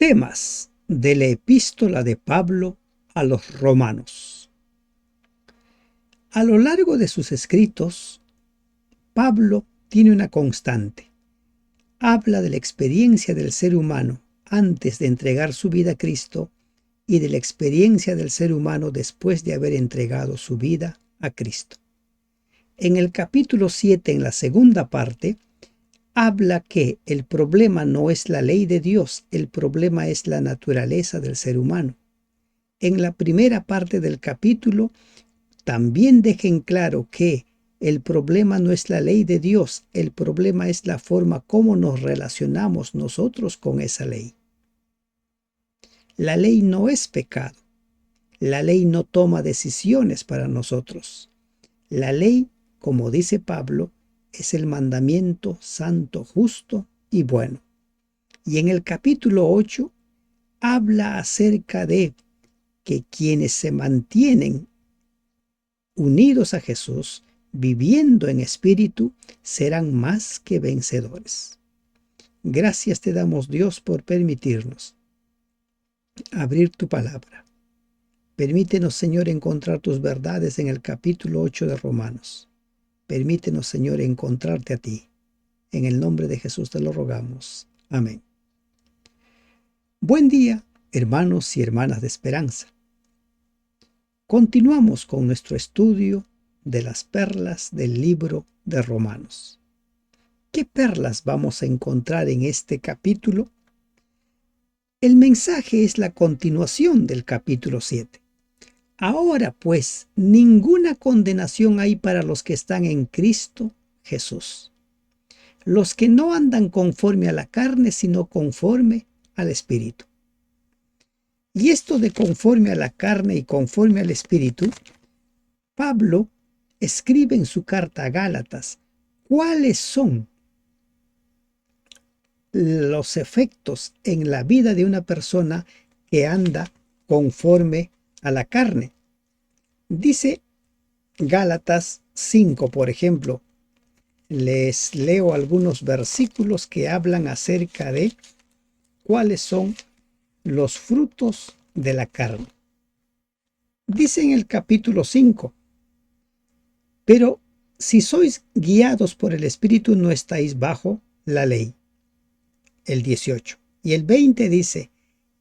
Temas de la epístola de Pablo a los romanos. A lo largo de sus escritos, Pablo tiene una constante. Habla de la experiencia del ser humano antes de entregar su vida a Cristo y de la experiencia del ser humano después de haber entregado su vida a Cristo. En el capítulo 7, en la segunda parte, habla que el problema no es la ley de Dios, el problema es la naturaleza del ser humano. En la primera parte del capítulo también deja en claro que el problema no es la ley de Dios, el problema es la forma como nos relacionamos nosotros con esa ley. La ley no es pecado. La ley no toma decisiones para nosotros. La ley, como dice Pablo, es el mandamiento santo, justo y bueno. Y en el capítulo 8 habla acerca de que quienes se mantienen unidos a Jesús, viviendo en espíritu, serán más que vencedores. Gracias te damos, Dios, por permitirnos abrir tu palabra. Permítenos, Señor, encontrar tus verdades en el capítulo 8 de Romanos. Permítenos, Señor, encontrarte a ti. En el nombre de Jesús te lo rogamos. Amén. Buen día, hermanos y hermanas de esperanza. Continuamos con nuestro estudio de las perlas del libro de Romanos. ¿Qué perlas vamos a encontrar en este capítulo? El mensaje es la continuación del capítulo 7. Ahora pues, ninguna condenación hay para los que están en Cristo Jesús. Los que no andan conforme a la carne, sino conforme al Espíritu. Y esto de conforme a la carne y conforme al Espíritu, Pablo escribe en su carta a Gálatas cuáles son los efectos en la vida de una persona que anda conforme a la carne. Dice Gálatas 5, por ejemplo. Les leo algunos versículos que hablan acerca de cuáles son los frutos de la carne. Dice en el capítulo 5, pero si sois guiados por el Espíritu no estáis bajo la ley. El 18. Y el 20 dice,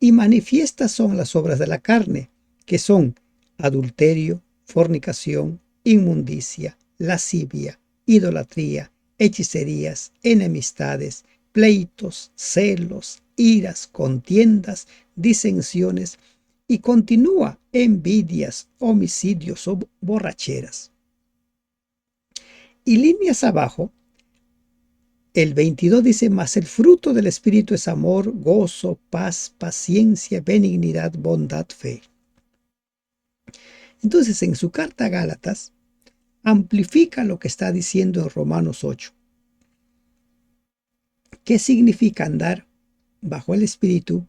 y manifiestas son las obras de la carne, que son adulterio, fornicación, inmundicia, lascivia, idolatría, hechicerías, enemistades, pleitos, celos, iras, contiendas, disensiones, y continúa envidias, homicidios o borracheras. Y líneas abajo, el 22 dice, mas el fruto del Espíritu es amor, gozo, paz, paciencia, benignidad, bondad, fe. Entonces, en su carta a Gálatas, amplifica lo que está diciendo en Romanos 8. ¿Qué significa andar bajo el Espíritu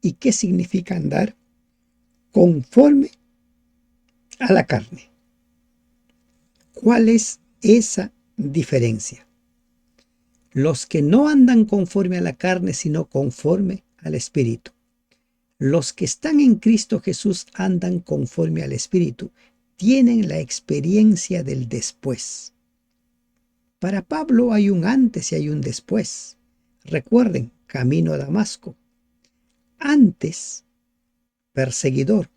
y qué significa andar conforme a la carne? ¿Cuál es esa diferencia? Los que no andan conforme a la carne, sino conforme al Espíritu. Los que están en Cristo Jesús andan conforme al Espíritu. Tienen la experiencia del después. Para Pablo hay un antes y hay un después. Recuerden, camino a Damasco. Antes, perseguidor,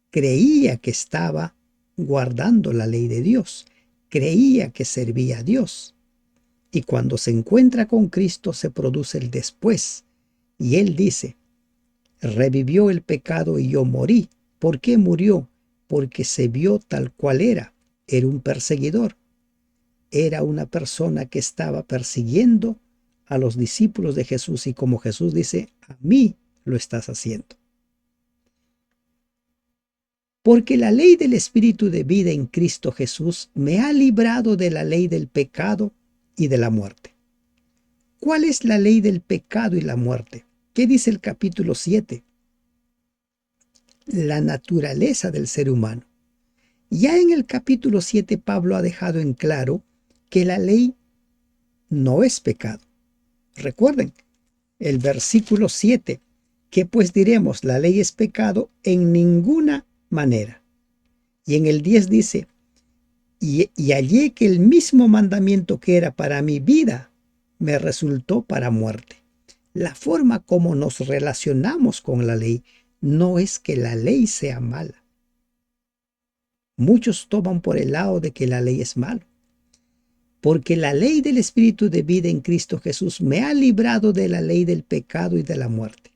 creía que estaba guardando la ley de Dios. Creía que servía a Dios. Y cuando se encuentra con Cristo se produce el después. Y él dice, revivió el pecado y yo morí. ¿Por qué murió? Porque se vio tal cual era. Era un perseguidor. Era una persona que estaba persiguiendo a los discípulos de Jesús. Y como Jesús dice, a mí lo estás haciendo. Porque la ley del Espíritu de vida en Cristo Jesús me ha librado de la ley del pecado y de la muerte. ¿Cuál es la ley del pecado y la muerte? ¿Qué dice el capítulo 7? La naturaleza del ser humano. Ya en el capítulo 7 Pablo ha dejado en claro que la ley no es pecado. Recuerden el versículo 7, ¿Qué pues diremos? ¿La ley es pecado? En ninguna manera. Y en el 10 dice, y hallé que el mismo mandamiento que era para mi vida, me resultó para muerte. La forma como nos relacionamos con la ley no es que la ley sea mala. Muchos toman por el lado de que la ley es mala, porque la ley del Espíritu de vida en Cristo Jesús me ha librado de la ley del pecado y de la muerte.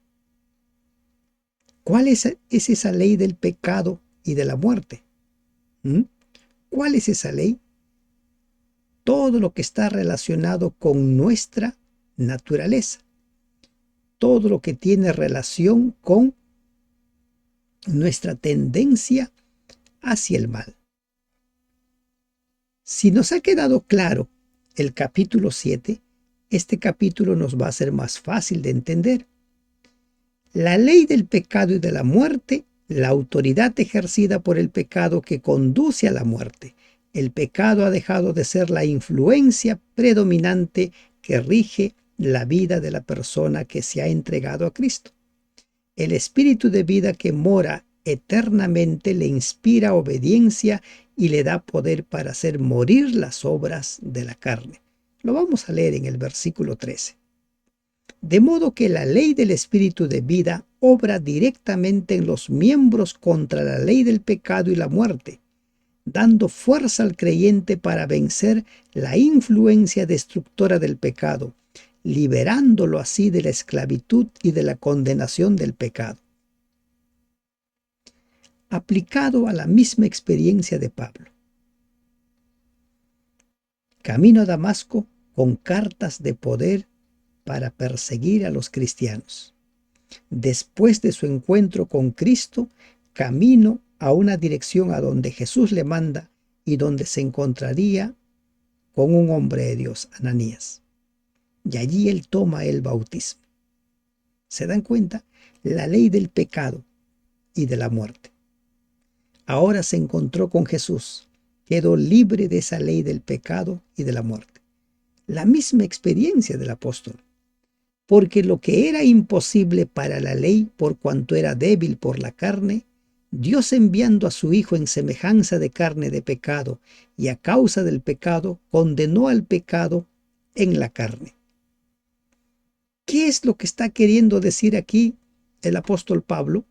¿Cuál es esa ley del pecado y de la muerte? ¿Mm? ¿Cuál es esa ley? Todo lo que está relacionado con nuestra naturaleza, todo lo que tiene relación con nuestra tendencia hacia el mal. Si nos ha quedado claro el capítulo 7, este capítulo nos va a ser más fácil de entender. La ley del pecado y de la muerte, la autoridad ejercida por el pecado que conduce a la muerte. El pecado ha dejado de ser la influencia predominante que rige la vida de la persona que se ha entregado a Cristo. El espíritu de vida que mora eternamente le inspira obediencia y le da poder para hacer morir las obras de la carne. Lo vamos a leer en el versículo 13. De modo que la ley del espíritu de vida obra directamente en los miembros contra la ley del pecado y la muerte, dando fuerza al creyente para vencer la influencia destructora del pecado, liberándolo así de la esclavitud y de la condenación del pecado. Aplicado a la misma experiencia de Pablo. Camino a Damasco con cartas de poder para perseguir a los cristianos. Después de su encuentro con Cristo, camino a una dirección a donde Jesús le manda y donde se encontraría con un hombre de Dios, Ananías. Y allí él toma el bautismo. ¿Se dan cuenta? La ley del pecado y de la muerte. Ahora se encontró con Jesús, quedó libre de esa ley del pecado y de la muerte. La misma experiencia del apóstol. Porque lo que era imposible para la ley por cuanto era débil por la carne, Dios enviando a su Hijo en semejanza de carne de pecado y a causa del pecado, condenó al pecado en la carne. ¿Qué es lo que está queriendo decir aquí el apóstol Pablo?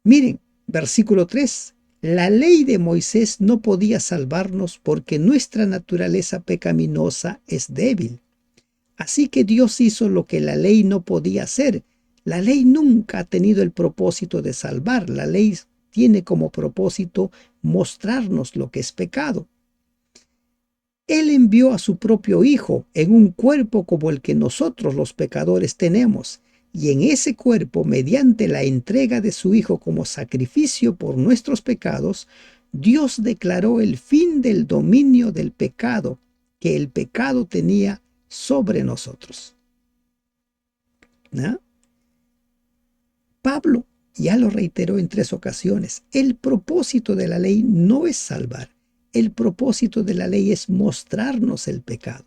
Miren, versículo 3. La ley de Moisés no podía salvarnos porque nuestra naturaleza pecaminosa es débil. Así que Dios hizo lo que la ley no podía hacer. La ley nunca ha tenido el propósito de salvar. La ley tiene como propósito mostrarnos lo que es pecado. Él envió a su propio Hijo en un cuerpo como el que nosotros los pecadores tenemos, y en ese cuerpo, mediante la entrega de su Hijo como sacrificio por nuestros pecados, Dios declaró el fin del dominio del pecado que el pecado tenía sobre nosotros. ¿No? Pablo ya lo reiteró en 3 ocasiones. El propósito de la ley no es salvar. El propósito de la ley es mostrarnos el pecado.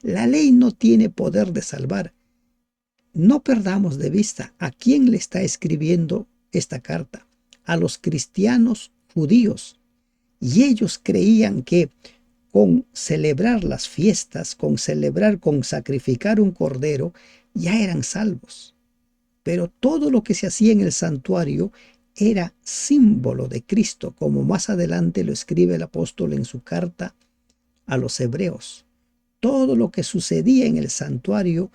La ley no tiene poder de salvar. No perdamos de vista a quién le está escribiendo esta carta. A los cristianos judíos. Y ellos creían que con celebrar las fiestas, con sacrificar un cordero, ya eran salvos. Pero todo lo que se hacía en el santuario era símbolo de Cristo, como más adelante lo escribe el apóstol en su carta a los hebreos. Todo lo que sucedía en el santuario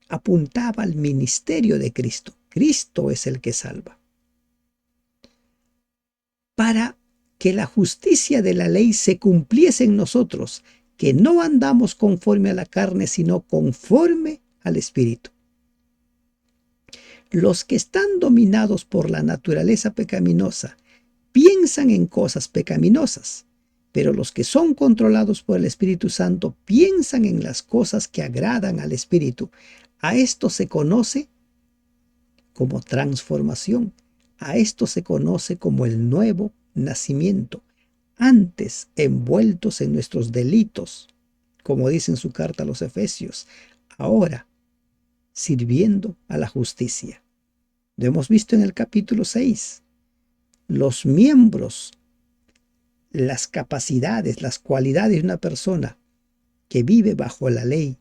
apuntaba al ministerio de Cristo. Cristo es el que salva. Para que la justicia de la ley se cumpliese en nosotros, que no andamos conforme a la carne, sino conforme al Espíritu. Los que están dominados por la naturaleza pecaminosa piensan en cosas pecaminosas, pero los que son controlados por el Espíritu Santo piensan en las cosas que agradan al Espíritu. A esto se conoce como transformación. A esto se conoce como el nuevo nacimiento. Antes envueltos en nuestros delitos, como dice en su carta a los Efesios, ahora sirviendo a la justicia. Lo hemos visto en el capítulo 6. Los miembros, las capacidades, las cualidades de una persona que vive bajo la ley,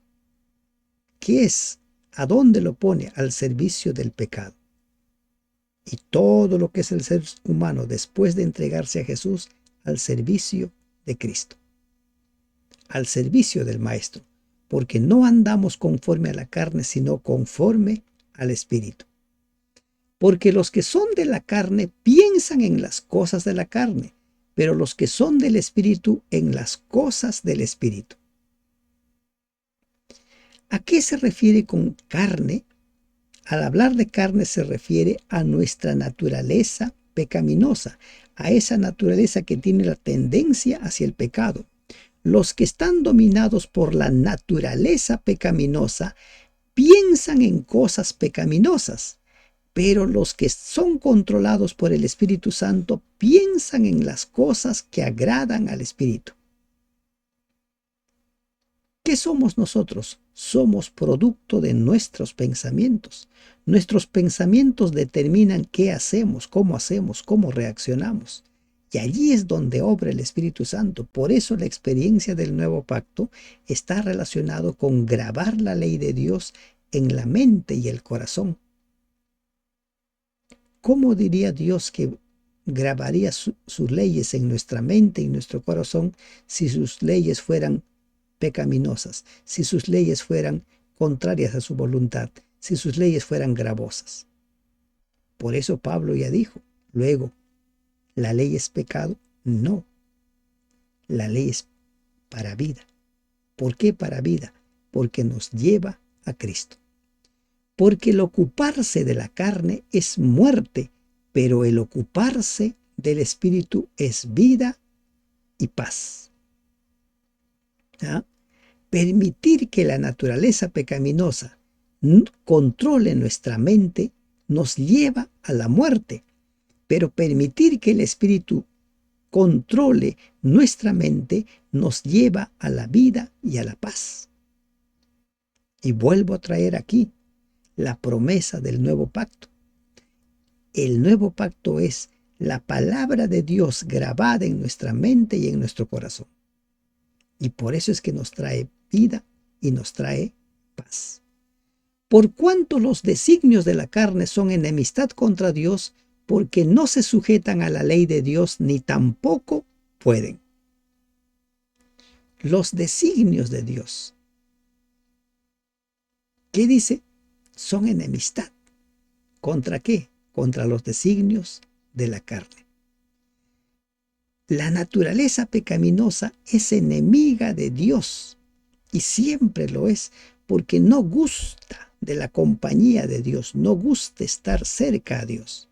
¿qué es? ¿A dónde lo pone? Al servicio del pecado. Y todo lo que es el ser humano después de entregarse a Jesús, al servicio de Cristo, al servicio del Maestro, porque no andamos conforme a la carne, sino conforme al Espíritu. Porque los que son de la carne piensan en las cosas de la carne, pero los que son del Espíritu en las cosas del Espíritu. ¿A qué se refiere con carne? Al hablar de carne se refiere a nuestra naturaleza pecaminosa, a esa naturaleza que tiene la tendencia hacia el pecado. Los que están dominados por la naturaleza pecaminosa piensan en cosas pecaminosas, pero los que son controlados por el Espíritu Santo piensan en las cosas que agradan al Espíritu. ¿Qué somos nosotros? Somos producto de nuestros pensamientos. Nuestros pensamientos determinan qué hacemos, cómo reaccionamos. Y allí es donde obra el Espíritu Santo. Por eso la experiencia del nuevo pacto está relacionado con grabar la ley de Dios en la mente y el corazón. ¿Cómo diría Dios que grabaría sus leyes en nuestra mente y nuestro corazón si sus leyes fueran pecaminosas, si sus leyes fueran contrarias a su voluntad, si sus leyes fueran gravosas? Por eso Pablo ya dijo, luego, ¿la ley es pecado? No, la ley es para vida. ¿Por qué para vida? Porque nos lleva a Cristo. Porque el ocuparse de la carne es muerte, pero el ocuparse del Espíritu es vida y paz. ¿Ah? Permitir que la naturaleza pecaminosa controle nuestra mente nos lleva a la muerte, pero permitir que el Espíritu controle nuestra mente nos lleva a la vida y a la paz. Y vuelvo a traer aquí la promesa del nuevo pacto. El nuevo pacto es la palabra de Dios grabada en nuestra mente y en nuestro corazón. Y por eso es que nos trae vida y nos trae paz. Por cuanto los designios de la carne son enemistad contra Dios, porque no se sujetan a la ley de Dios ni tampoco pueden. Los designios de Dios, ¿qué dice? Son enemistad. ¿Contra qué? Contra los designios de la carne. La naturaleza pecaminosa es enemiga de Dios y siempre lo es porque no gusta de la compañía de Dios, no gusta estar cerca a Dios.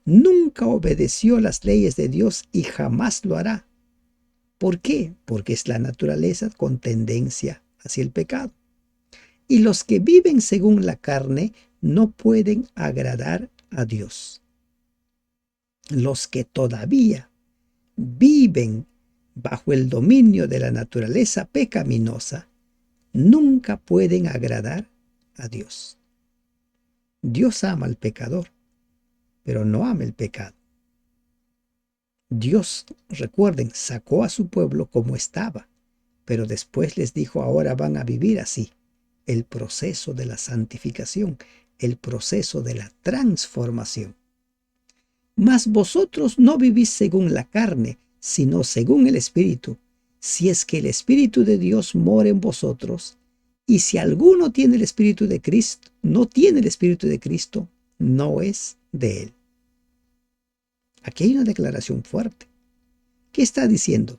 Nunca obedeció las leyes de Dios y jamás lo hará. ¿Por qué? Porque es la naturaleza con tendencia hacia el pecado. Y los que viven según la carne no pueden agradar a Dios. Los que todavía viven bajo el dominio de la naturaleza pecaminosa nunca pueden agradar a Dios. Dios ama al pecador, pero no ama el pecado. Dios, recuerden, sacó a su pueblo como estaba, pero después les dijo, ahora van a vivir así. El proceso de la santificación, el proceso de la transformación. Mas vosotros no vivís según la carne, sino según el Espíritu, si es que el Espíritu de Dios mora en vosotros. Y si alguno tiene el Espíritu de Cristo, no tiene el Espíritu de Cristo, no es de él. Aquí hay una declaración fuerte. ¿Qué está diciendo?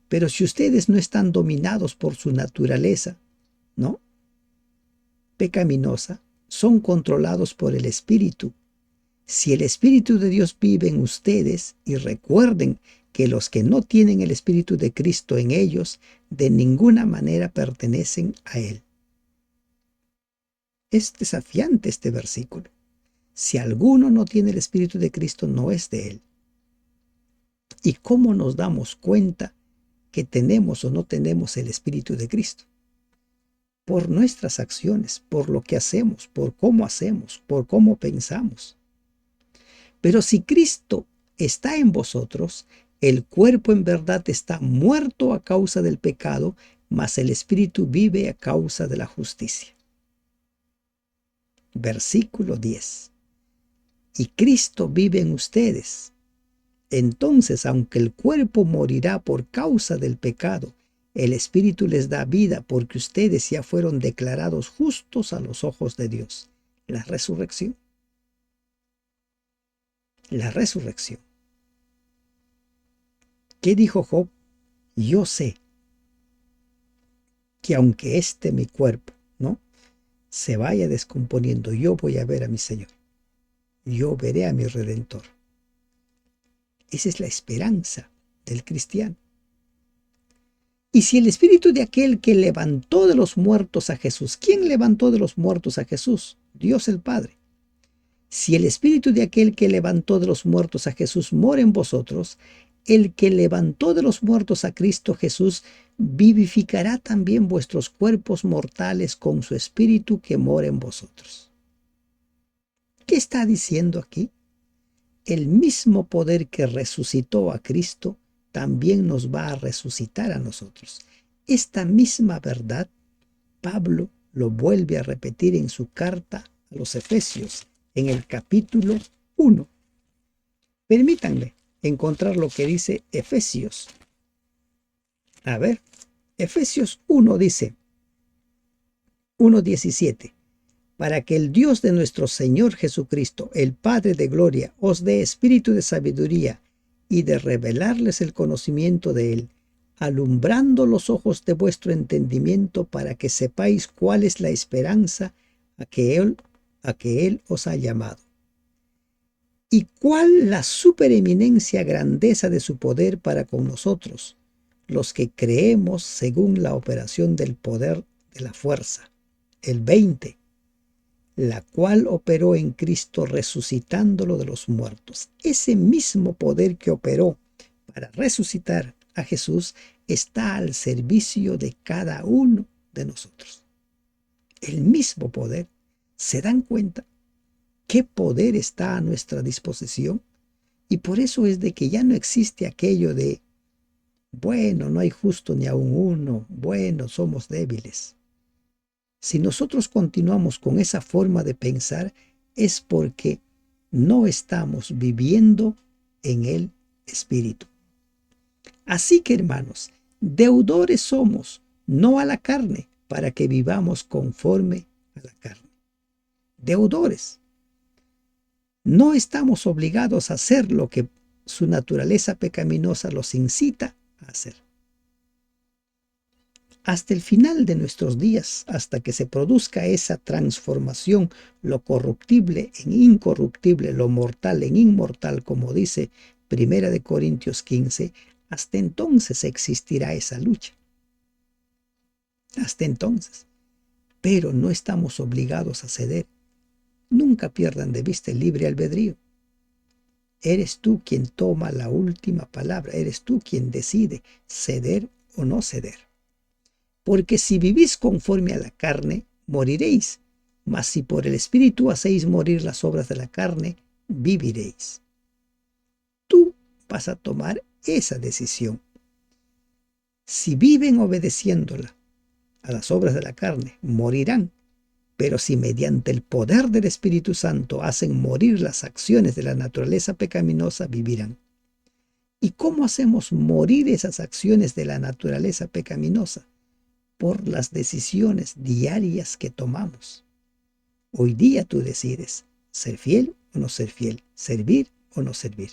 Pero si ustedes no están dominados por su naturaleza, ¿no?, pecaminosa, son controlados por el Espíritu. Si el Espíritu de Dios vive en ustedes, y recuerden que los que no tienen el Espíritu de Cristo en ellos, de ninguna manera pertenecen a Él. Es desafiante este versículo. Si alguno no tiene el Espíritu de Cristo, no es de Él. ¿Y cómo nos damos cuenta que tenemos o no tenemos el Espíritu de Cristo? por nuestras acciones, por lo que hacemos, por cómo pensamos. Pero si Cristo está en vosotros, el cuerpo en verdad está muerto a causa del pecado, mas el espíritu vive a causa de la justicia. Versículo 10. Y Cristo vive en ustedes. Entonces, aunque el cuerpo morirá por causa del pecado, el espíritu les da vida porque ustedes ya fueron declarados justos a los ojos de Dios. La resurrección. La resurrección. ¿Qué dijo Job? Yo sé que aunque mi cuerpo, ¿no?, se vaya descomponiendo, yo voy a ver a mi Señor. Yo veré a mi Redentor. Esa es la esperanza del cristiano. Y si el espíritu de aquel que levantó de los muertos a Jesús, ¿quién levantó de los muertos a Jesús? Dios el Padre. Si el espíritu de aquel que levantó de los muertos a Jesús mora en vosotros, el que levantó de los muertos a Cristo Jesús vivificará también vuestros cuerpos mortales con su espíritu que mora en vosotros. ¿Qué está diciendo aquí? El mismo poder que resucitó a Cristo también nos va a resucitar a nosotros. Esta misma verdad, Pablo lo vuelve a repetir en su carta a los Efesios, en el capítulo 1. Permítanme encontrar lo que dice Efesios. A ver, Efesios 1 dice, 1:17, para que el Dios de nuestro Señor Jesucristo, el Padre de gloria, os dé espíritu de sabiduría y de revelarles el conocimiento de Él, alumbrando los ojos de vuestro entendimiento para que sepáis cuál es la esperanza a que Él os ha llamado. ¿Y cuál la supereminencia grandeza de su poder para con nosotros, los que creemos según la operación del poder de la fuerza? El 20. La cual operó en Cristo resucitándolo de los muertos. Ese mismo poder que operó para resucitar a Jesús está al servicio de cada uno de nosotros. El mismo poder. ¿Se dan cuenta qué poder está a nuestra disposición? Y por eso es de que ya no existe aquello de, bueno, no hay justo ni aun uno, bueno, somos débiles. Si nosotros continuamos con esa forma de pensar, es porque no estamos viviendo en el Espíritu. Así que, hermanos, deudores somos, no a la carne, para que vivamos conforme a la carne. Deudores. No estamos obligados a hacer lo que su naturaleza pecaminosa los incita a hacer. Hasta el final de nuestros días, hasta que se produzca esa transformación, lo corruptible en incorruptible, lo mortal en inmortal, como dice 1 Corintios 15, hasta entonces existirá esa lucha. Hasta entonces. Pero no estamos obligados a ceder. Nunca pierdan de vista el libre albedrío. Eres tú quien toma la última palabra, eres tú quien decide ceder o no ceder. Porque si vivís conforme a la carne, moriréis, mas si por el Espíritu hacéis morir las obras de la carne, viviréis. Tú vas a tomar esa decisión. Si viven obedeciéndola a las obras de la carne, morirán. Pero si mediante el poder del Espíritu Santo hacen morir las acciones de la naturaleza pecaminosa, vivirán. ¿Y cómo hacemos morir esas acciones de la naturaleza pecaminosa? Por las decisiones diarias que tomamos. Hoy día tú decides ser fiel o no ser fiel, servir o no servir.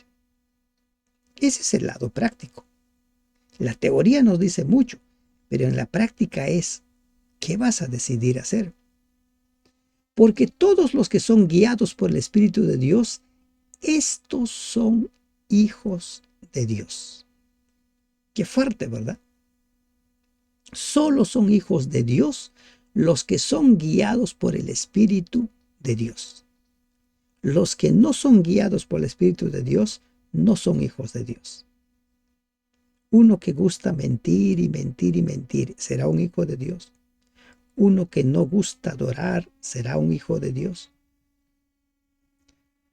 Ese es el lado práctico. La teoría nos dice mucho, pero en la práctica es, ¿qué vas a decidir hacer? Porque todos los que son guiados por el Espíritu de Dios, estos son hijos de Dios. Qué fuerte, ¿verdad? Solo son hijos de Dios los que son guiados por el Espíritu de Dios. Los que no son guiados por el Espíritu de Dios no son hijos de Dios. Uno que gusta mentir y mentir y mentir, ¿será un hijo de Dios? uno que no gusta adorar será un hijo de Dios.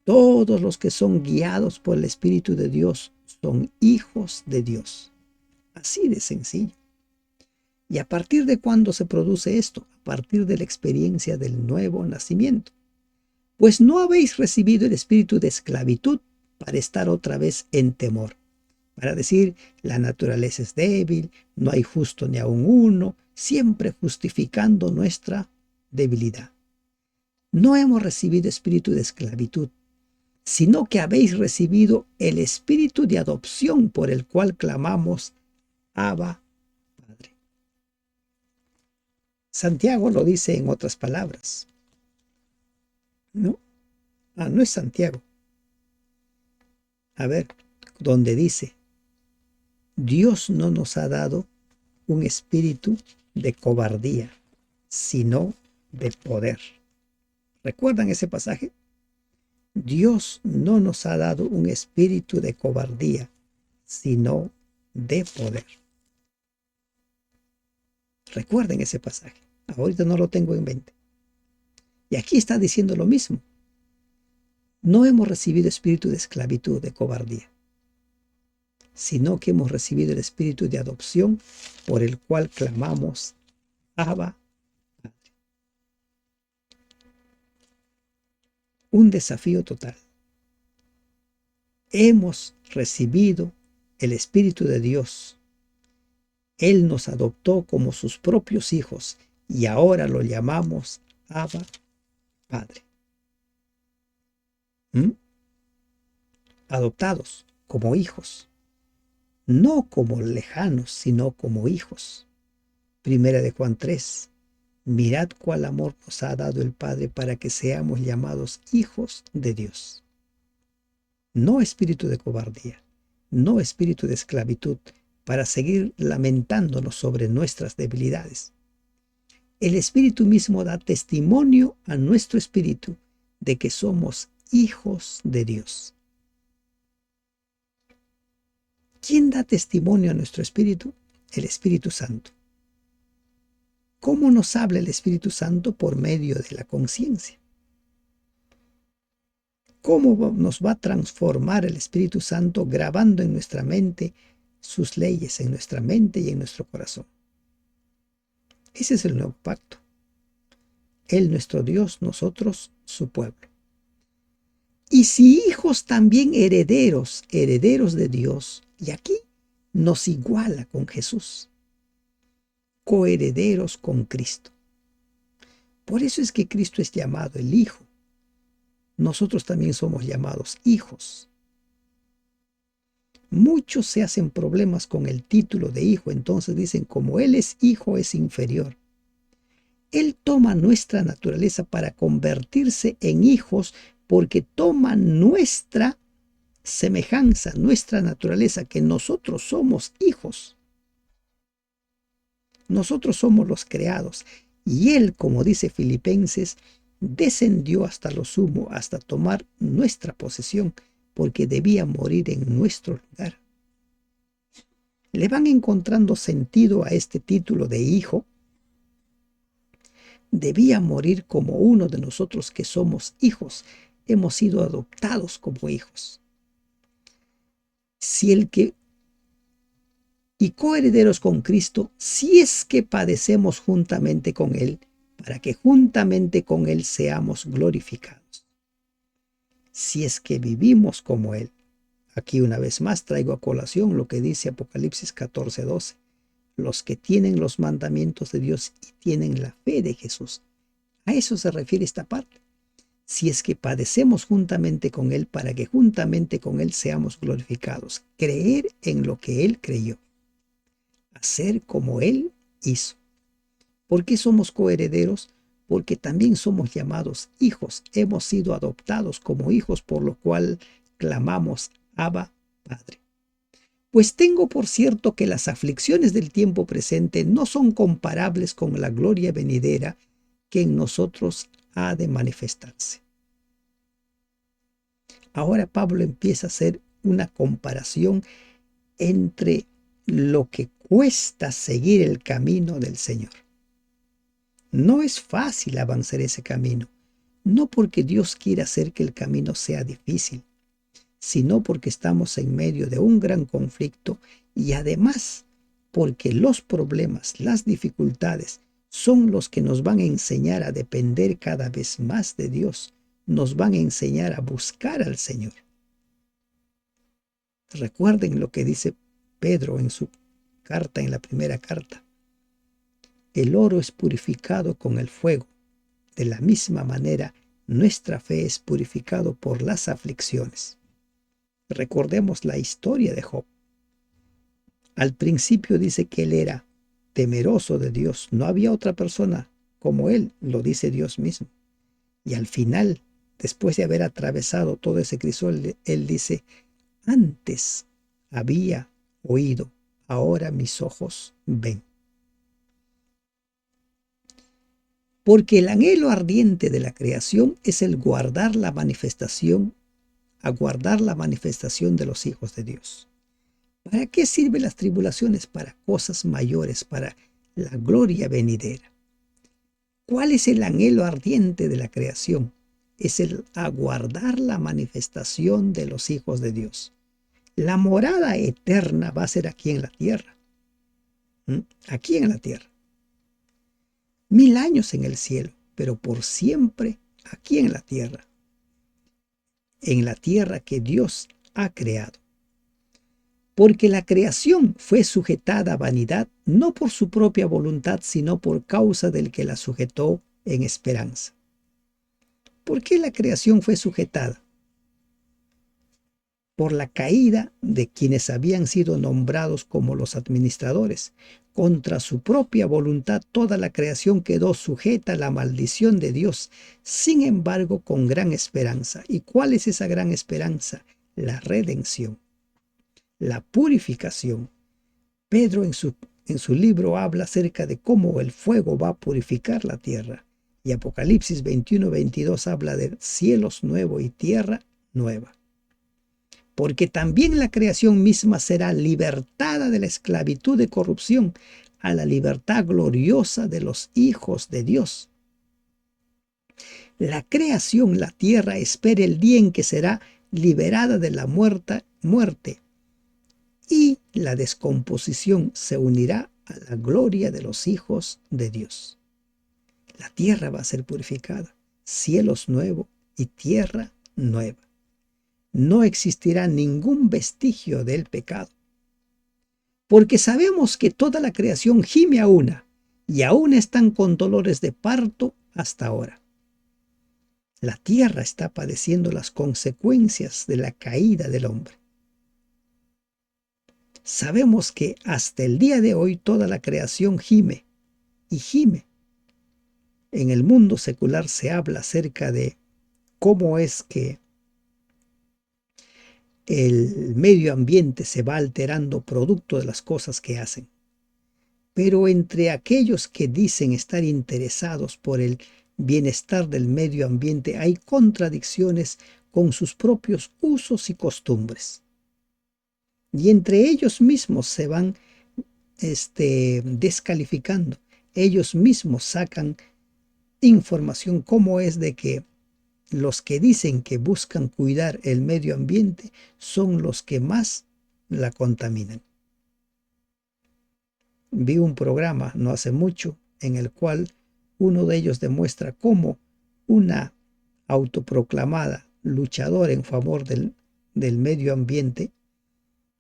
Todos los que son guiados por el Espíritu de Dios son hijos de Dios. Así de sencillo. ¿Y a partir de cuándo se produce esto? A partir de la experiencia del nuevo nacimiento. Pues no habéis recibido el espíritu de esclavitud para estar otra vez en temor. Para decir, la naturaleza es débil, no hay justo ni aun uno, siempre justificando nuestra debilidad. No hemos recibido espíritu de esclavitud, sino que habéis recibido el espíritu de adopción por el cual clamamos, Abba, Padre. Santiago lo dice en otras palabras. ¿No? No es Santiago. A ver, donde dice, Dios no nos ha dado un espíritu de cobardía, sino de poder. ¿Recuerdan ese pasaje? Dios no nos ha dado un espíritu de cobardía, sino de poder. Recuerden ese pasaje. Ahorita no lo tengo en mente. Y aquí está diciendo lo mismo. No hemos recibido espíritu de esclavitud, de cobardía, sino que hemos recibido el espíritu de adopción por el cual clamamos, Abba, Padre. Un desafío total. Hemos recibido el Espíritu de Dios. Él nos adoptó como sus propios hijos y ahora lo llamamos Abba, Padre. Adoptados como hijos. No como lejanos, sino como hijos. Primera de Juan 3. Mirad cuál amor nos ha dado el Padre para que seamos llamados hijos de Dios. No espíritu de cobardía, no espíritu de esclavitud, para seguir lamentándonos sobre nuestras debilidades. El Espíritu mismo da testimonio a nuestro espíritu de que somos hijos de Dios. ¿Quién da testimonio a nuestro espíritu? El Espíritu Santo. ¿Cómo nos habla el Espíritu Santo? Por medio de la conciencia. ¿Cómo nos va a transformar el Espíritu Santo grabando en nuestra mente sus leyes, en nuestra mente y en nuestro corazón? Ese es el nuevo pacto. Él, nuestro Dios, nosotros, su pueblo. Y si hijos, también herederos, herederos de Dios. Y aquí nos iguala con Jesús. Coherederos con Cristo. Por eso es que Cristo es llamado el Hijo. Nosotros también somos llamados hijos. Muchos se hacen problemas con el título de hijo, entonces dicen, como Él es hijo, es inferior. Él toma nuestra naturaleza para convertirse en hijos porque toma nuestra semejanza, nuestra naturaleza, que nosotros somos hijos. Nosotros somos los creados. Y Él, como dice Filipenses, descendió hasta lo sumo, hasta tomar nuestra posesión, porque debía morir en nuestro lugar. ¿Le van encontrando sentido a este título de hijo? Debía morir como uno de nosotros que somos hijos. Hemos sido adoptados como hijos. Y coherederos con Cristo, si es que padecemos juntamente con Él, para que juntamente con Él seamos glorificados. Si es que vivimos como Él. Aquí una vez más traigo a colación lo que dice Apocalipsis 14:12. Los que tienen los mandamientos de Dios y tienen la fe de Jesús. A eso se refiere esta parte. Si es que padecemos juntamente con Él, para que juntamente con Él seamos glorificados. Creer en lo que Él creyó. Hacer como Él hizo. ¿Por qué somos coherederos? Porque también somos llamados hijos. Hemos sido adoptados como hijos, por lo cual clamamos, Abba, Padre. Pues tengo por cierto que las aflicciones del tiempo presente no son comparables con la gloria venidera que en nosotros ha de manifestarse. Ahora Pablo empieza a hacer una comparación entre lo que cuesta seguir el camino del Señor. No es fácil avanzar ese camino, no porque Dios quiera hacer que el camino sea difícil, sino porque estamos en medio de un gran conflicto y además porque los problemas, las dificultades, son los que nos van a enseñar a depender cada vez más de Dios, nos van a enseñar a buscar al Señor. Recuerden lo que dice Pedro en su carta, en la primera carta. El oro es purificado con el fuego. De la misma manera, nuestra fe es purificado por las aflicciones. Recordemos la historia de Job. Al principio dice que él era temeroso de Dios. No había otra persona como él, lo dice Dios mismo. Y al final, después de haber atravesado todo ese crisol, él dice, antes había oído, ahora mis ojos ven. Porque el anhelo ardiente de la creación es el aguardar la manifestación de los hijos de Dios. ¿Para qué sirven las tribulaciones? Para cosas mayores, para la gloria venidera. ¿Cuál es el anhelo ardiente de la creación? Es el aguardar la manifestación de los hijos de Dios. La morada eterna va a ser aquí en la tierra. Aquí en la tierra. 1000 años en el cielo, pero por siempre aquí en la tierra. En la tierra que Dios ha creado. Porque la creación fue sujetada a vanidad, no por su propia voluntad, sino por causa del que la sujetó en esperanza. ¿Por qué la creación fue sujetada? Por la caída de quienes habían sido nombrados como los administradores. Contra su propia voluntad, toda la creación quedó sujeta a la maldición de Dios, sin embargo, con gran esperanza. ¿Y cuál es esa gran esperanza? La redención. La purificación. Pedro en su libro habla acerca de cómo el fuego va a purificar la tierra. Y Apocalipsis 21-22 habla de cielos nuevos y tierra nueva. Porque también la creación misma será libertada de la esclavitud de corrupción a la libertad gloriosa de los hijos de Dios. La creación, la tierra, espera el día en que será liberada de la muerte y la descomposición se unirá a la gloria de los hijos de Dios. La tierra va a ser purificada, cielos nuevos y tierra nueva. No existirá ningún vestigio del pecado. Porque sabemos que toda la creación gime a una, y aún están con dolores de parto hasta ahora. La tierra está padeciendo las consecuencias de la caída del hombre. Sabemos que hasta el día de hoy toda la creación gime y gime. En el mundo secular se habla acerca de cómo es que el medio ambiente se va alterando producto de las cosas que hacen. Pero entre aquellos que dicen estar interesados por el bienestar del medio ambiente hay contradicciones con sus propios usos y costumbres. Y entre ellos mismos se van descalificando. Ellos mismos sacan información cómo es de que los que dicen que buscan cuidar el medio ambiente son los que más la contaminan. Vi un programa no hace mucho en el cual uno de ellos demuestra cómo una autoproclamada luchadora en favor del medio ambiente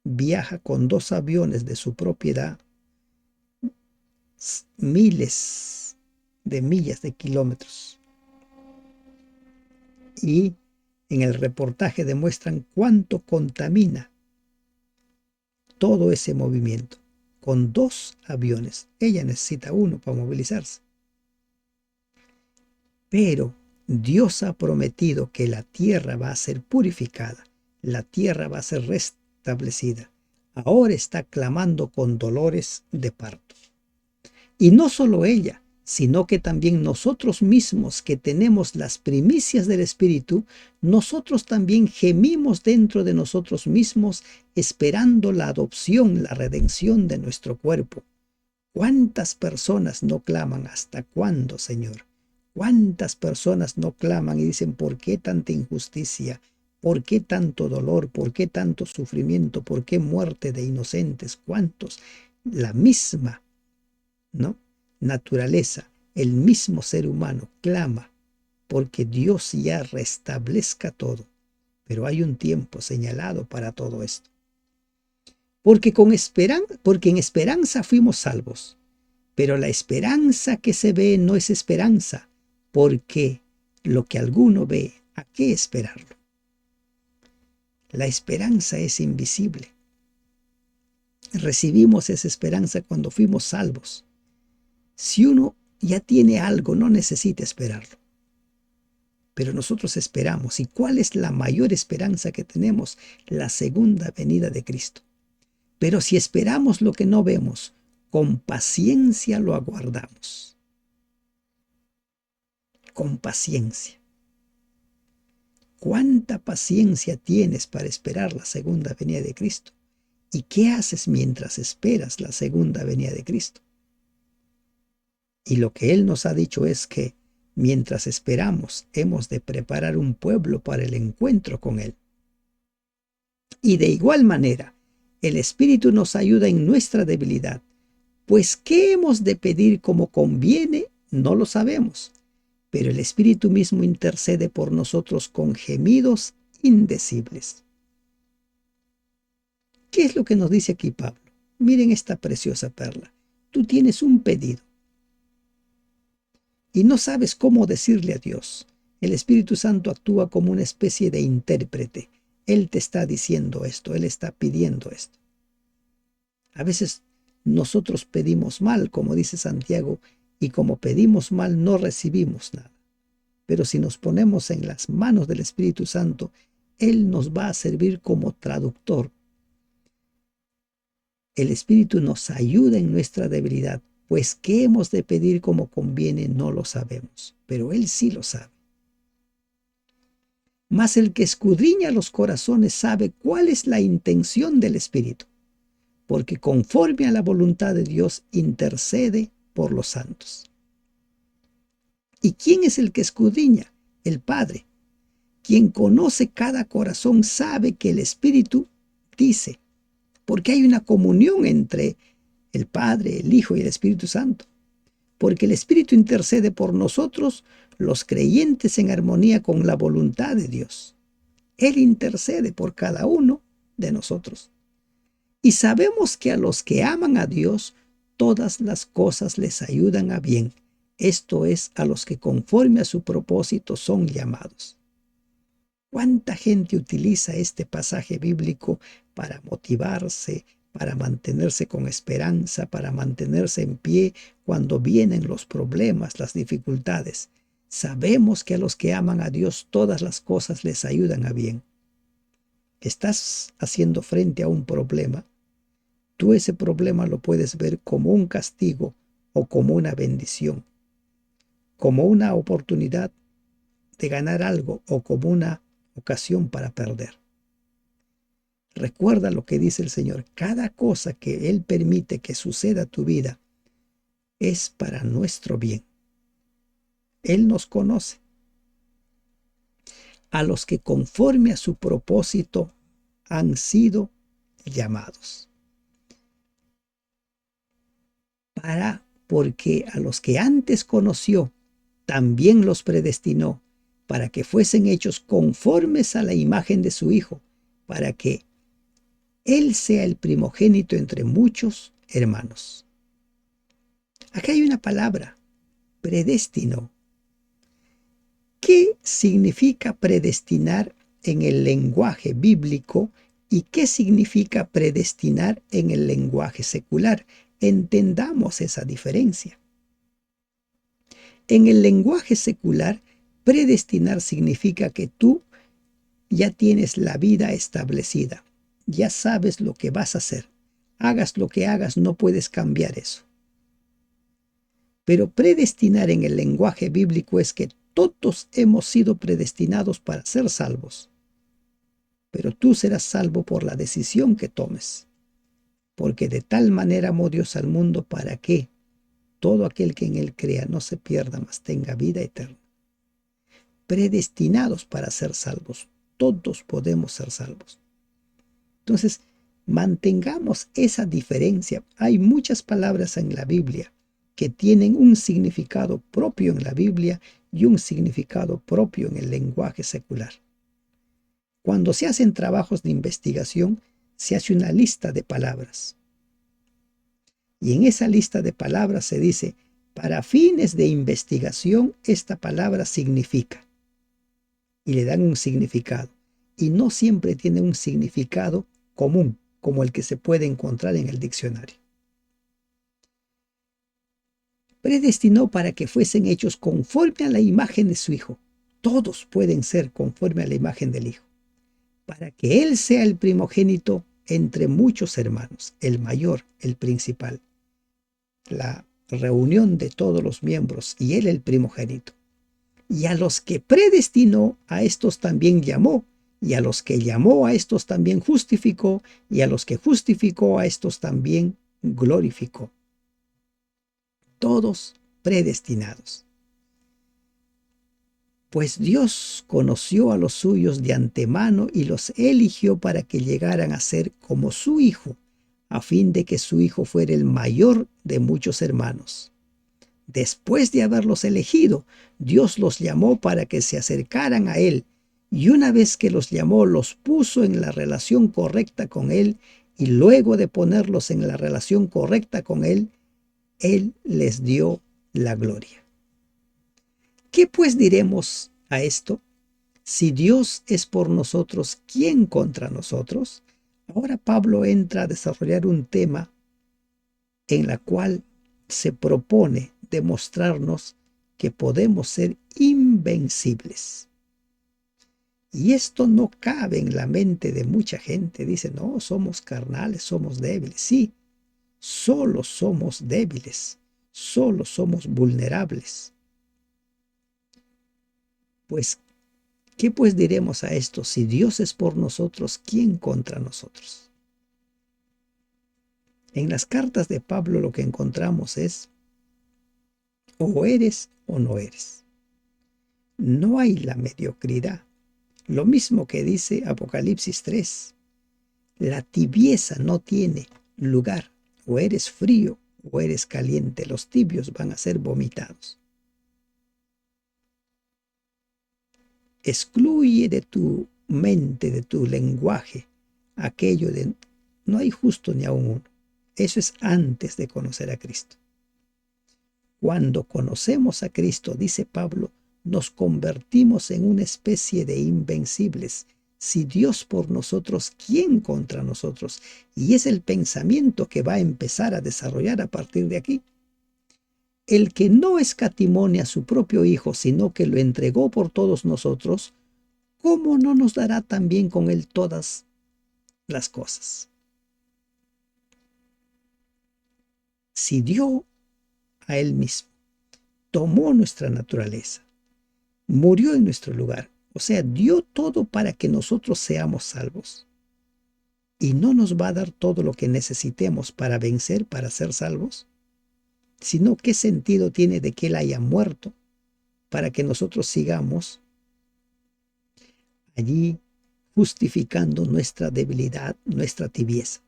viaja con 2 aviones de su propiedad miles de millas de kilómetros. Y en el reportaje demuestran cuánto contamina todo ese movimiento. Con 2 aviones. Ella necesita 1 para movilizarse. Pero Dios ha prometido que la tierra va a ser purificada. La tierra va a ser restablecida. Ahora está clamando con dolores de parto. Y no solo ella, sino que también nosotros mismos que tenemos las primicias del Espíritu, nosotros también gemimos dentro de nosotros mismos esperando la adopción, la redención de nuestro cuerpo. ¿Cuántas personas no claman? ¿Hasta cuándo, Señor? ¿Cuántas personas no claman y dicen, ¿por qué tanta injusticia? ¿Por qué tanto dolor? ¿Por qué tanto sufrimiento? ¿Por qué muerte de inocentes? ¿Cuántos? La misma, ¿no?, naturaleza, el mismo ser humano clama porque Dios ya restablezca todo. Pero hay un tiempo señalado para todo esto. Porque en esperanza fuimos salvos. Pero la esperanza que se ve no es esperanza, porque lo que alguno ve, ¿a qué esperarlo? La esperanza es invisible. Recibimos esa esperanza cuando fuimos salvos. Si uno ya tiene algo, no necesita esperarlo. Pero nosotros esperamos. ¿Y cuál es la mayor esperanza que tenemos? La segunda venida de Cristo. Pero si esperamos lo que no vemos, con paciencia lo aguardamos. Con paciencia. ¿Cuánta paciencia tienes para esperar la segunda venida de Cristo? ¿Y qué haces mientras esperas la segunda venida de Cristo? Y lo que Él nos ha dicho es que mientras esperamos, hemos de preparar un pueblo para el encuentro con Él. Y de igual manera, el Espíritu nos ayuda en nuestra debilidad, pues ¿qué hemos de pedir como conviene? No lo sabemos, pero el Espíritu mismo intercede por nosotros con gemidos indecibles. ¿Qué es lo que nos dice aquí Pablo? Miren esta preciosa perla. Tú tienes un pedido y no sabes cómo decirle a Dios. El Espíritu Santo actúa como una especie de intérprete. Él te está diciendo esto, Él está pidiendo esto. A veces nosotros pedimos mal, como dice Santiago, y como pedimos mal no recibimos nada. Pero si nos ponemos en las manos del Espíritu Santo, Él nos va a servir como traductor. El Espíritu nos ayuda en nuestra debilidad, pues qué hemos de pedir como conviene no lo sabemos, pero Él sí lo sabe. Mas el que escudriña los corazones sabe cuál es la intención del Espíritu, porque conforme a la voluntad de Dios intercede por los santos. ¿Y quién es el que escudriña? El Padre. Quien conoce cada corazón sabe que el Espíritu dice, porque hay una comunión entre el Padre, el Hijo y el Espíritu Santo. Porque el Espíritu intercede por nosotros, los creyentes, en armonía con la voluntad de Dios. Él intercede por cada uno de nosotros. Y sabemos que a los que aman a Dios, todas las cosas les ayudan a bien. Esto es, a los que conforme a su propósito son llamados. ¿Cuánta gente utiliza este pasaje bíblico para motivarse, para mantenerse con esperanza, para mantenerse en pie cuando vienen los problemas, las dificultades? Sabemos que a los que aman a Dios todas las cosas les ayudan a bien. Estás haciendo frente a un problema. Tú ese problema lo puedes ver como un castigo o como una bendición, como una oportunidad de ganar algo o como una ocasión para perder. Recuerda lo que dice el Señor. Cada cosa que Él permite que suceda a tu vida es para nuestro bien. Él nos conoce. A los que conforme a su propósito han sido llamados. Porque a los que antes conoció, también los predestinó para que fuesen hechos conformes a la imagen de su Hijo, para que Él sea el primogénito entre muchos hermanos. Acá hay una palabra, predestinó. ¿Qué significa predestinar en el lenguaje bíblico y qué significa predestinar en el lenguaje secular? Entendamos esa diferencia. En el lenguaje secular, predestinar significa que tú ya tienes la vida establecida, ya sabes lo que vas a hacer. Hagas lo que hagas, no puedes cambiar eso. Pero predestinar en el lenguaje bíblico es que todos hemos sido predestinados para ser salvos. Pero tú serás salvo por la decisión que tomes. porque de tal manera amó Dios al mundo para que todo aquel que en él crea no se pierda, mas tenga vida eterna. Predestinados para ser salvos. Todos podemos ser salvos. Entonces, mantengamos esa diferencia. Hay muchas palabras en la Biblia que tienen un significado propio en la Biblia y un significado propio en el lenguaje secular. Cuando se hacen trabajos de investigación, se hace una lista de palabras. Y en esa lista de palabras se dice, para fines de investigación, esta palabra significa. Y le dan un significado. Y no siempre tiene un significado común, como el que se puede encontrar en el diccionario. Predestinó para que fuesen hechos conforme a la imagen de su Hijo. Todos pueden ser conforme a la imagen del Hijo. Para que Él sea el primogénito entre muchos hermanos, el mayor, el principal. La reunión de todos los miembros y Él el primogénito. Y a los que predestinó, a estos también llamó. Y a los que llamó, a estos también justificó. Y a los que justificó, a estos también glorificó. Todos predestinados. Pues Dios conoció a los suyos de antemano y los eligió para que llegaran a ser como su Hijo, a fin de que su Hijo fuera el mayor de muchos hermanos. Después de haberlos elegido, Dios los llamó para que se acercaran a Él, y una vez que los llamó, los puso en la relación correcta con Él, y luego de ponerlos en la relación correcta con Él les dio la gloria. ¿Qué pues diremos a esto? Si Dios es por nosotros, ¿quién contra nosotros? Ahora Pablo entra a desarrollar un tema en la cual se propone demostrarnos que podemos ser invencibles. Y esto no cabe en la mente de mucha gente. Dice, no, somos carnales, somos débiles. Sí, solo somos débiles, solo somos vulnerables. Pues, ¿qué pues diremos a esto? Si Dios es por nosotros, ¿quién contra nosotros? En las cartas de Pablo lo que encontramos es, o eres o no eres. No hay la mediocridad. Lo mismo que dice Apocalipsis 3. La tibieza no tiene lugar. O eres frío o eres caliente. Los tibios van a ser vomitados. Excluye de tu mente, de tu lenguaje, aquello de no hay justo ni aun uno. Eso es antes de conocer a Cristo. Cuando conocemos a Cristo, dice Pablo, nos convertimos en una especie de invencibles. Si Dios por nosotros, ¿quién contra nosotros? Y es el pensamiento que va a empezar a desarrollar a partir de aquí. El que no escatimó a su propio Hijo, sino que lo entregó por todos nosotros, ¿cómo no nos dará también con Él todas las cosas? Si dio a Él mismo, tomó nuestra naturaleza, murió en nuestro lugar, o sea, dio todo para que nosotros seamos salvos. ¿Y no nos va a dar todo lo que necesitemos para vencer, para ser salvos? Sino, ¿qué sentido tiene de que Él haya muerto para que nosotros sigamos allí justificando nuestra debilidad, nuestra tibieza?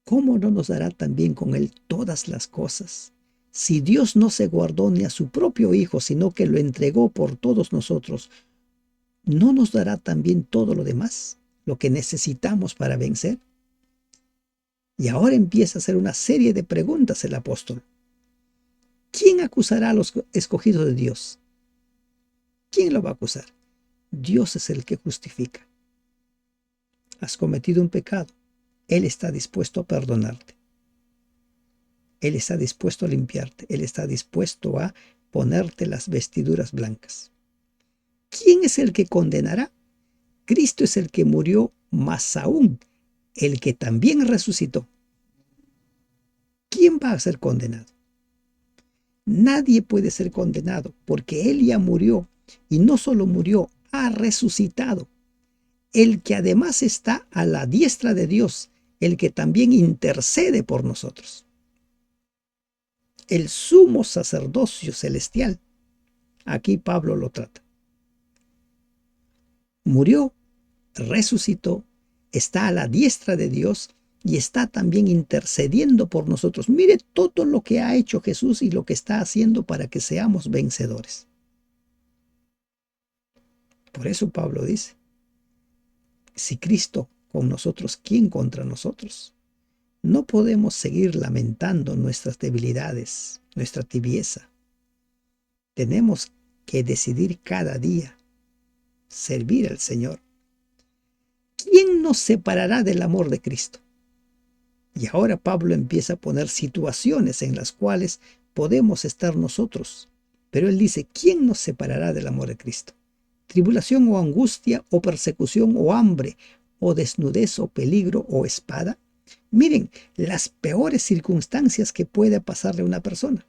¿Cómo no nos dará también con Él todas las cosas? Si Dios no se guardó ni a su propio Hijo, sino que lo entregó por todos nosotros, ¿no nos dará también todo lo demás, lo que necesitamos para vencer? Y ahora empieza a hacer una serie de preguntas el apóstol. ¿Quién acusará a los escogidos de Dios? ¿Quién lo va a acusar? Dios es el que justifica. Has cometido un pecado. Él está dispuesto a perdonarte. Él está dispuesto a limpiarte. Él está dispuesto a ponerte las vestiduras blancas. ¿Quién es el que condenará? Cristo es el que murió, más aún el que también resucitó. ¿Quién va a ser condenado? Nadie puede ser condenado porque Él ya murió y no solo murió, ha resucitado. El que además está a la diestra de Dios, el que también intercede por nosotros. El sumo sacerdocio celestial. Aquí Pablo lo trata. Murió, resucitó, está a la diestra de Dios y está también intercediendo por nosotros. Mire todo lo que ha hecho Jesús y lo que está haciendo para que seamos vencedores. Por eso Pablo dice, si Cristo con nosotros, ¿quién contra nosotros? No podemos seguir lamentando nuestras debilidades, nuestra tibieza. Tenemos que decidir cada día servir al Señor. ¿Quién nos separará del amor de Cristo? Y ahora Pablo empieza a poner situaciones en las cuales podemos estar nosotros. Pero él dice, ¿quién nos separará del amor de Cristo? ¿Tribulación o angustia o persecución o hambre o desnudez o peligro o espada? Miren, las peores circunstancias que puede pasarle a una persona.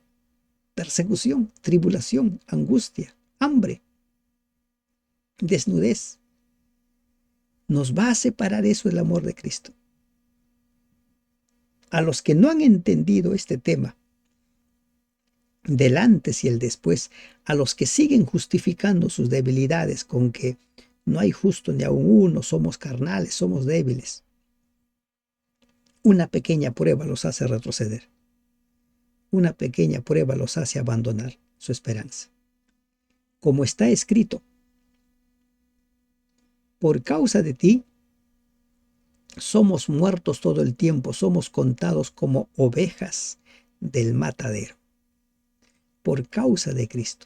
Persecución, tribulación, angustia, hambre, desnudez. ¿Nos va a separar eso del amor de Cristo? A los que no han entendido este tema, del antes y el después, a los que siguen justificando sus debilidades con que no hay justo ni aun uno, somos carnales, somos débiles, una pequeña prueba los hace retroceder. Una pequeña prueba los hace abandonar su esperanza. Como está escrito, por causa de ti, somos muertos todo el tiempo, somos contados como ovejas del matadero. Por causa de Cristo,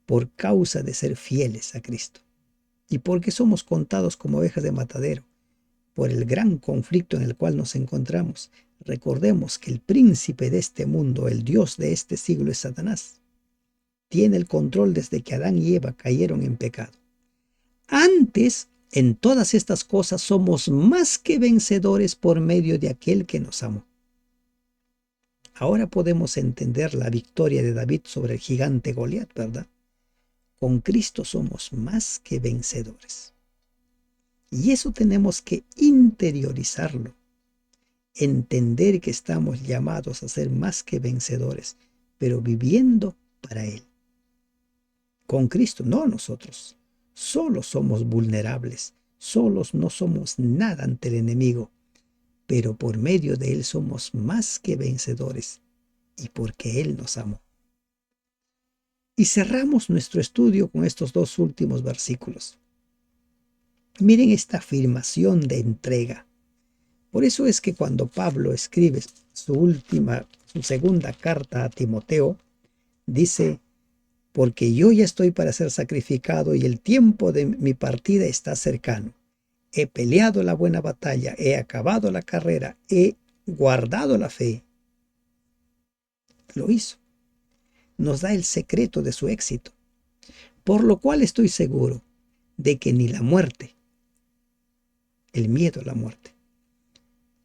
por causa de ser fieles a Cristo. ¿Y por qué somos contados como ovejas de matadero? Por el gran conflicto en el cual nos encontramos. Recordemos que el príncipe de este mundo, el Dios de este siglo es Satanás. Tiene el control desde que Adán y Eva cayeron en pecado. Antes, en todas estas cosas somos más que vencedores por medio de aquel que nos amó. Ahora podemos entender la victoria de David sobre el gigante Goliat, ¿verdad? Con Cristo somos más que vencedores. Y eso tenemos que interiorizarlo. Entender que estamos llamados a ser más que vencedores, pero viviendo para Él. Con Cristo, no nosotros. Solos somos vulnerables, solos no somos nada ante el enemigo, pero por medio de Él somos más que vencedores y porque Él nos amó. Y cerramos nuestro estudio con estos dos últimos versículos. Miren esta afirmación de entrega. Por eso es que cuando Pablo escribe su segunda carta a Timoteo, dice, porque yo ya estoy para ser sacrificado y el tiempo de mi partida está cercano. He peleado la buena batalla, he acabado la carrera, he guardado la fe. Lo hizo. Nos da el secreto de su éxito. Por lo cual estoy seguro de que ni la muerte, el miedo a la muerte,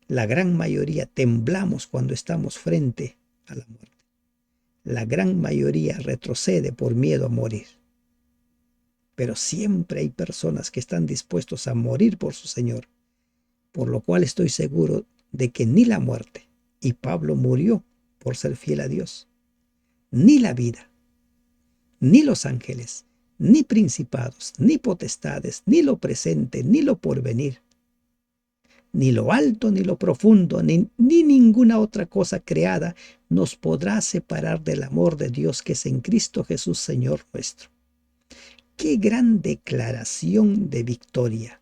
la gran mayoría temblamos cuando estamos frente a la muerte. La gran mayoría retrocede por miedo a morir. Pero siempre hay personas que están dispuestos a morir por su Señor, por lo cual estoy seguro de que ni la muerte, y Pablo murió por ser fiel a Dios, ni la vida, ni los ángeles, ni principados, ni potestades, ni lo presente, ni lo porvenir, ni lo alto, ni lo profundo, ni ninguna otra cosa creada nos podrá separar del amor de Dios que es en Cristo Jesús, Señor nuestro. ¡Qué gran declaración de victoria!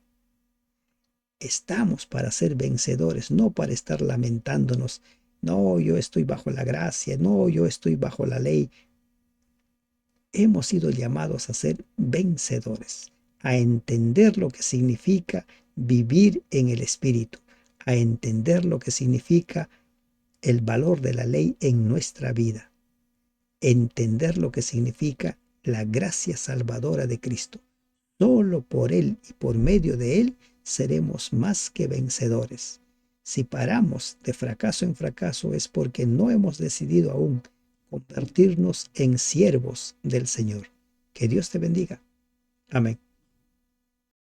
Estamos para ser vencedores, no para estar lamentándonos. No, yo estoy bajo la gracia, no, yo estoy bajo la ley. Hemos sido llamados a ser vencedores, a entender lo que significa vivir en el Espíritu, a entender lo que significa el valor de la ley en nuestra vida, entender lo que significa la gracia salvadora de Cristo. Solo por Él y por medio de Él seremos más que vencedores. Si paramos de fracaso en fracaso es porque no hemos decidido aún convertirnos en siervos del Señor. Que Dios te bendiga. Amén.